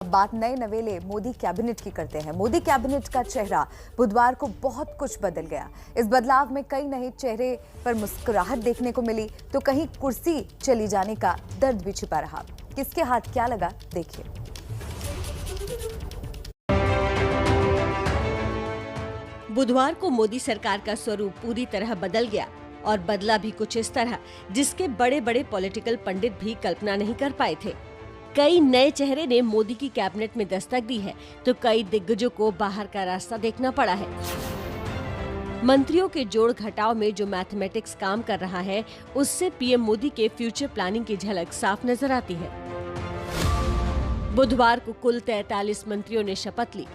बात नए नवेले मोदी कैबिनेट की करते हैं। मोदी कैबिनेट का चेहरा बुधवार को बहुत कुछ बदल गया। इस बदलाव में कई नए चेहरे पर मुस्कुराहट देखने को मिली तो कहीं कुर्सी चली जाने का दर्द भी छिपा रहा। किसके हाथ क्या लगा, देखिए। बुधवार को मोदी सरकार का स्वरूप पूरी तरह बदल गया और बदला भी कुछ इस तरह जिसके बड़े बड़े पॉलिटिकल पंडित भी कल्पना नहीं कर पाए थे। कई नए चेहरे ने मोदी की कैबिनेट में दस्तक दी है तो कई दिग्गजों को बाहर का रास्ता देखना पड़ा है। मंत्रियों के जोड़ घटाव में जो मैथमेटिक्स काम कर रहा है उससे पीएम मोदी के फ्यूचर प्लानिंग की झलक साफ नजर आती है। बुधवार को कुल 43 मंत्रियों ने शपथ ली,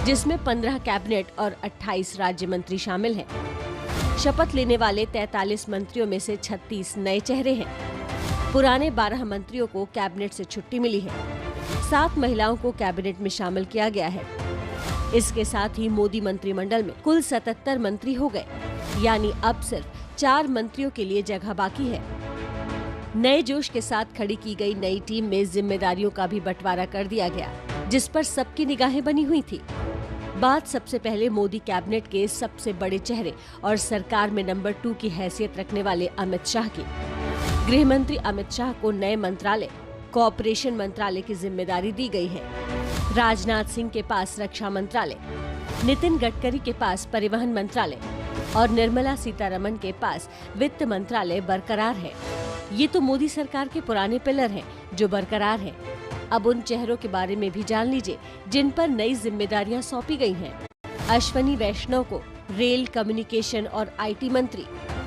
जिसमें 15 कैबिनेट और 28 राज्य मंत्री शामिल हैं। शपथ लेने वाले 43 मंत्रियों में से 36 नए चेहरे हैं। पुराने 12 मंत्रियों को कैबिनेट से छुट्टी मिली है। 7 महिलाओं को कैबिनेट में शामिल किया गया है। इसके साथ ही मोदी मंत्रिमंडल में कुल 77 मंत्री हो गए, यानी अब सिर्फ 4 मंत्रियों के लिए जगह बाकी है। नए जोश के साथ खड़ी की गई नई टीम में जिम्मेदारियों का भी बंटवारा कर दिया गया, जिस पर सबकी निगाहें बनी हुई थी। बात सबसे पहले मोदी कैबिनेट के सबसे बड़े चेहरे और सरकार में नंबर 2 की हैसियत रखने वाले अमित शाह की। गृह मंत्री अमित शाह को नए मंत्रालय कोऑपरेशन मंत्रालय की जिम्मेदारी दी गई है। राजनाथ सिंह के पास रक्षा मंत्रालय, नितिन गडकरी के पास परिवहन मंत्रालय और निर्मला सीतारमण के पास वित्त मंत्रालय बरकरार है। ये तो मोदी सरकार के पुराने पिलर हैं जो बरकरार हैं। अब उन चेहरों के बारे में भी जान लीजिए जिन पर नई जिम्मेदारियां सौंपी गई हैं। अश्वनी वैष्णव को रेल, कम्युनिकेशन और आईटी मंत्री,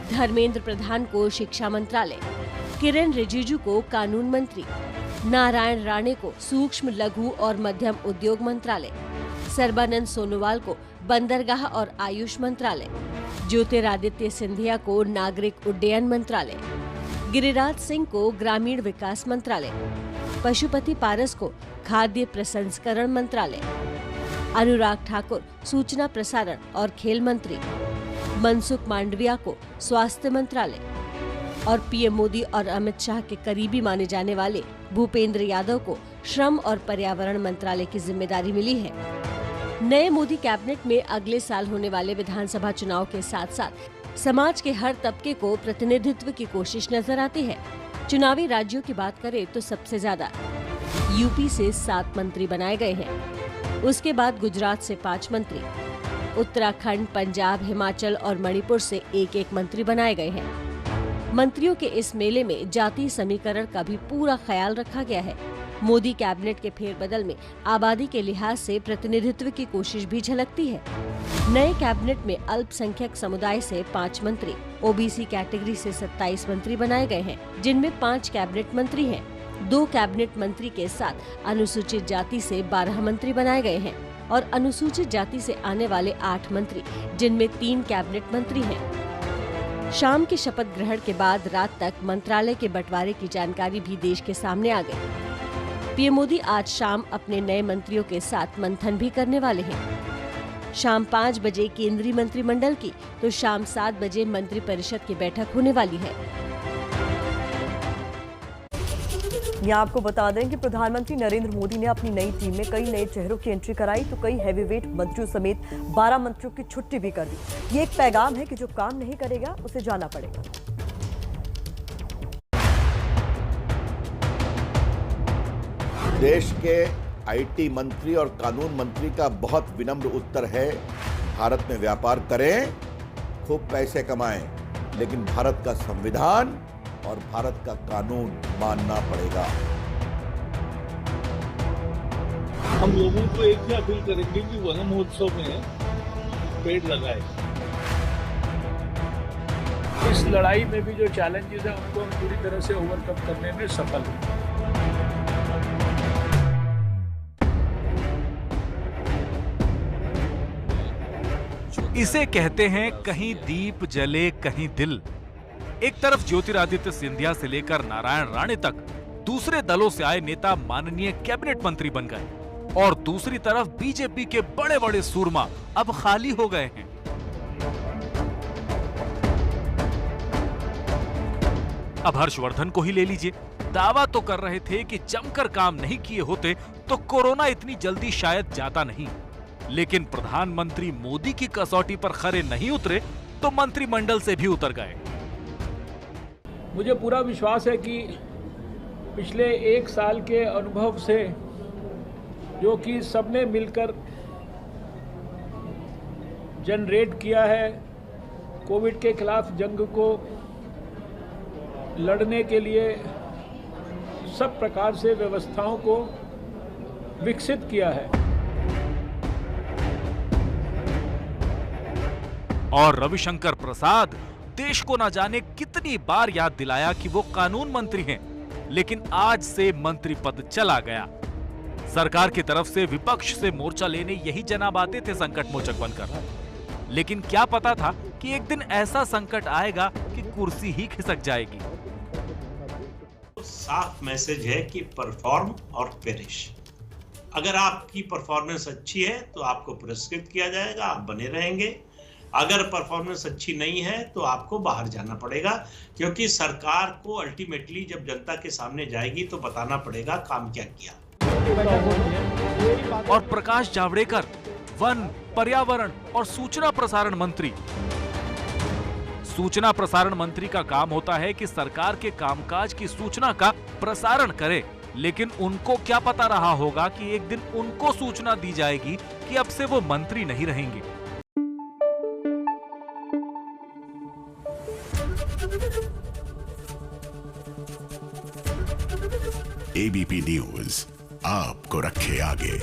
धर्मेंद्र प्रधान को शिक्षा मंत्रालय, किरण रिजिजू को कानून मंत्री, नारायण राणे को सूक्ष्म लघु और मध्यम उद्योग मंत्रालय, सर्बानंद सोनोवाल को बंदरगाह और आयुष मंत्रालय, ज्योतिरादित्य सिंधिया को नागरिक उड्डयन मंत्रालय, गिरिराज सिंह को ग्रामीण विकास मंत्रालय, पशुपति पारस को खाद्य प्रसंस्करण मंत्रालय, अनुराग ठाकुर सूचना प्रसारण और खेल मंत्री, मनसुख मांडविया को स्वास्थ्य मंत्रालय और पीएम मोदी और अमित शाह के करीबी माने जाने वाले भूपेंद्र यादव को श्रम और पर्यावरण मंत्रालय की जिम्मेदारी मिली है। नए मोदी कैबिनेट में अगले साल होने वाले विधानसभा चुनाव के साथ साथ समाज के हर तबके को प्रतिनिधित्व की कोशिश नजर आती है। चुनावी राज्यों की बात करें तो सबसे ज्यादा यूपी से 7 मंत्री बनाए गए हैं। उसके बाद गुजरात से 5 मंत्री, उत्तराखंड, पंजाब, हिमाचल और मणिपुर से एक मंत्री बनाए गए हैं। मंत्रियों के इस मेले में जातीय समीकरण का भी पूरा ख्याल रखा गया है। मोदी कैबिनेट के फेरबदल में आबादी के लिहाज से प्रतिनिधित्व की कोशिश भी झलकती है। नए कैबिनेट में अल्पसंख्यक समुदाय से 5 मंत्री, ओबीसी कैटेगरी से 27 मंत्री बनाए गए हैं, जिनमें 5 कैबिनेट मंत्री हैं। 2 कैबिनेट मंत्री के साथ अनुसूचित जाति से 12 मंत्री बनाए गए हैं और अनुसूचित जाति से आने वाले 8 मंत्री, जिनमें 3 कैबिनेट मंत्री हैं। शाम के शपथ ग्रहण के बाद रात तक मंत्रालय के बंटवारे की जानकारी भी देश के सामने आ गई। पीएम मोदी आज शाम अपने नए मंत्रियों के साथ मंथन भी करने वाले हैं। शाम 5 बजे केंद्रीय मंत्रिमंडल की तो शाम 7 बजे मंत्रिपरिषद की बैठक होने वाली है। यहाँ आपको बता दें कि प्रधानमंत्री नरेंद्र मोदी ने अपनी नई टीम में कई नए चेहरों की एंट्री कराई तो कई हैवीवेट मंत्रियों समेत 12 मंत्रियों की छुट्टी भी कर दी। ये एक पैगाम है कि जो काम नहीं करेगा उसे जाना पड़ेगा। देश के आईटी मंत्री और कानून मंत्री का बहुत विनम्र उत्तर है, भारत में व्यापार करें, खूब पैसे कमाएं, लेकिन भारत का संविधान और भारत का कानून मानना पड़ेगा। हम लोगों को एक ही अपील करेंगे कि वन महोत्सव में पेड़ लगाए। इस लड़ाई में भी जो चैलेंजेस है उनको हम पूरी तरह से ओवरकम करने में सफल हैं। इसे कहते हैं कहीं दीप जले कहीं दिल। एक तरफ ज्योतिरादित्य सिंधिया से लेकर नारायण राणे तक दूसरे दलों से आए नेता माननीय कैबिनेट मंत्री बन गए और दूसरी तरफ बीजेपी के बड़े बड़े सूरमा अब खाली हो गए हैं। अब हर्षवर्धन को ही ले लीजिए, दावा तो कर रहे थे कि जमकर काम नहीं किए होते तो कोरोना इतनी जल्दी शायद जाता नहीं। लेकिन प्रधानमंत्री मोदी की कसौटी पर खरे नहीं उतरे तो मंत्रिमंडल से भी उतर गए। मुझे पूरा विश्वास है कि पिछले 1 साल के अनुभव से, जो कि सबने मिलकर जनरेट किया है, कोविड के खिलाफ जंग को लड़ने के लिए सब प्रकार से व्यवस्थाओं को विकसित किया है। और रविशंकर प्रसाद देश को न जाने कितनी बार याद दिलाया कि वो कानून मंत्री हैं, लेकिन आज से मंत्री पद चला गया। सरकार की तरफ से विपक्ष से मोर्चा लेने यही जनाब आते थे संकट मोचक बनकर, लेकिन क्या पता था कि एक दिन ऐसा संकट आएगा कि कुर्सी ही खिसक जाएगी। साफ मैसेज है कि परफॉर्म और पेरिश। अगर आपकी परफॉर्मेंस अच्छी है तो आपको पुरस्कृत किया जाएगा, आप बने रहेंगे। अगर परफॉर्मेंस अच्छी नहीं है तो आपको बाहर जाना पड़ेगा, क्योंकि सरकार को अल्टीमेटली जब जनता के सामने जाएगी तो बताना पड़ेगा काम क्या किया। और प्रकाश जावड़ेकर वन, पर्यावरण और सूचना प्रसारण मंत्री। सूचना प्रसारण मंत्री का काम होता है कि सरकार के कामकाज की सूचना का प्रसारण करे, लेकिन उनको क्या पता रहा होगा कि एक दिन उनको सूचना दी जाएगी कि अब से वो मंत्री नहीं रहेंगे। एबीपी न्यूज आपको रखे आगे।